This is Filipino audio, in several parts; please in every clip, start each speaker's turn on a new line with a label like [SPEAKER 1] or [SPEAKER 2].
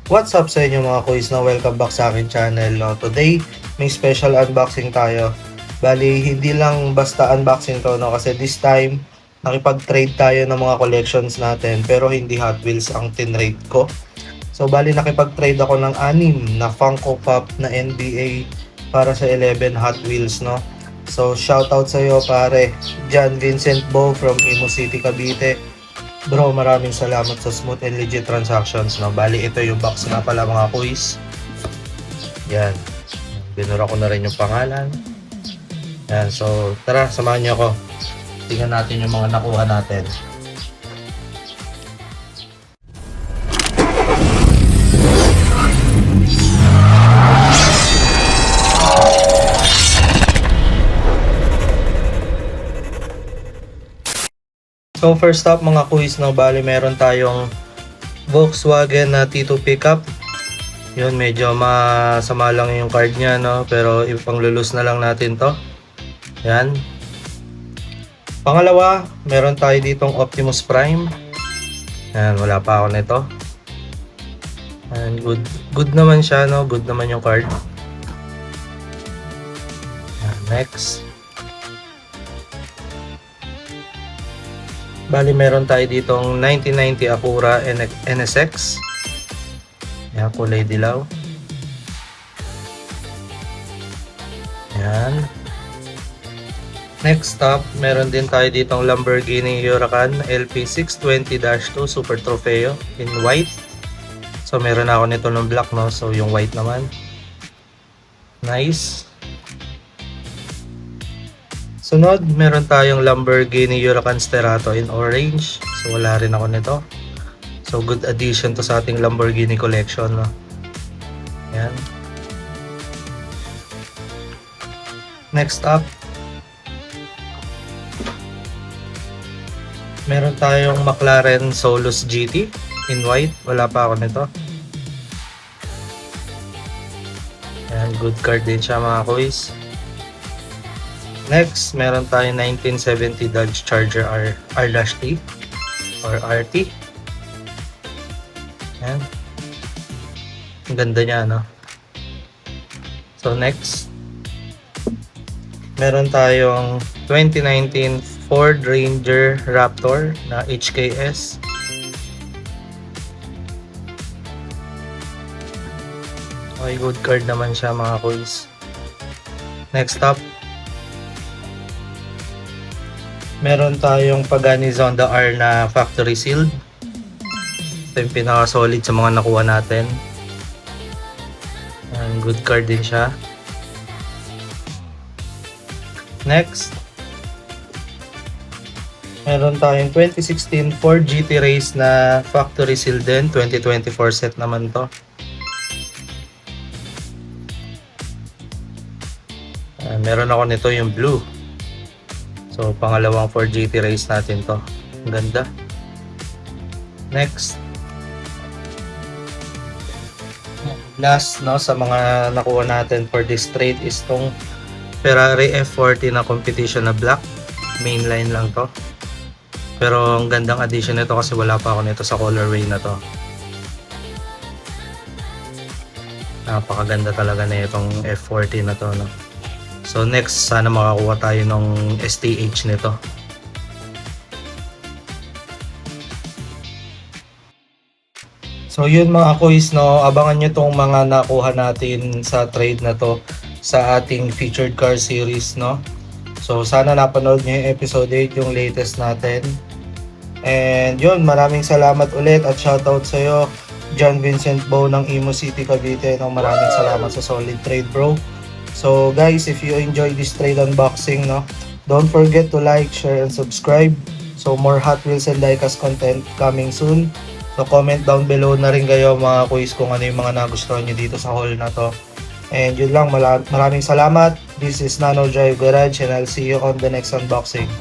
[SPEAKER 1] What's up sa inyo mga kuys na welcome back sa akin channel. No? Today, may special unboxing tayo. Bali, hindi lang basta unboxing to no? Kasi this time, nakipag-trade tayo ng mga collections natin pero hindi Hot Wheels ang tinrade ko. So, bali nakipag-trade ako ng 6 na Funko Pop na NBA para sa 11 Hot Wheels. No? So, shoutout sa iyo pare, John Vincent Bo from Imo City, Cavite. Bro, maraming salamat sa smooth and legit transactions. No? Bali, ito yung box nga pala mga kuys. Yan. Binura ko na rin yung pangalan. Yan. So, tara, samahan niyo ako. Tingnan natin yung mga nakuha natin. So, first up mga kuys, no? Bali, meron tayong Volkswagen na T2 pickup. Yun, medyo masama lang yung card niya, no? Pero ipang-lulus na lang natin to. Yan. Pangalawa, meron tayo ditong Optimus Prime. Yan, wala pa ako nito. And good naman siya, no? Good naman yung card. Yan, next. Bali, meron tayo ditong 1990 Acura NSX. Yan, kulay dilaw. Yan. Next up, meron din tayo ditong Lamborghini Huracan LP620-2 Super Trofeo in white. So, meron ako nito ng black, no? So, yung white naman. Nice. Sunod, meron tayong Lamborghini Huracan Sterato in orange. So, wala rin ako nito. So, good addition to sa ating Lamborghini collection. No? Yan. Next up, meron tayong McLaren Solus GT in white. Wala pa ako nito. Yan, good card din siya mga kuys. Next, meron tayong 1970 Dodge Charger R-T or RT. Yan. Ang ganda niya, no? So, next, meron tayong 2019 Ford Ranger Raptor na HKS. Okay, good card naman siya mga kuys. Next up, meron tayong Pagani Zonda R na factory sealed. Ito yung pinaka-solid sa mga nakuha natin. And good card din siya. Next, meron tayong 2016 Ford GT Race na factory sealed din. 2024 set naman to. And meron ako nito yung blue. So, pangalawang Ford GT Race natin to. Ang ganda. Next. Last, no, sa mga nakuha natin for this trade is tong Ferrari F40 na competition na black. Mainline lang to. Pero ang gandang addition nito kasi wala pa ako nito sa colorway na to. Napakaganda talaga na itong F40 na to, no. So next, sana makakuha tayo ng STH nito. So yun mga kuys, no, abangan nyo tong mga nakuha natin sa trade na to sa ating featured car series, no. So sana napanood nyo yung episode 8, yung latest natin. And yun, maraming salamat ulit at shoutout sa'yo, John Vincent Bo ng Imo City, Cavite. No, maraming salamat sa solid trade, bro. So guys, if you enjoy this trade unboxing, no, don't forget to like, share, and subscribe. So more Hot Wheels and diecast content coming soon. So comment down below na rin kayo mga kuys kung ano yung mga nagustuhan nyo dito sa haul na to. And yun lang, maraming salamat. This is Nano Drive Garage and I'll see you on the next unboxing.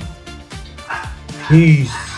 [SPEAKER 1] Peace!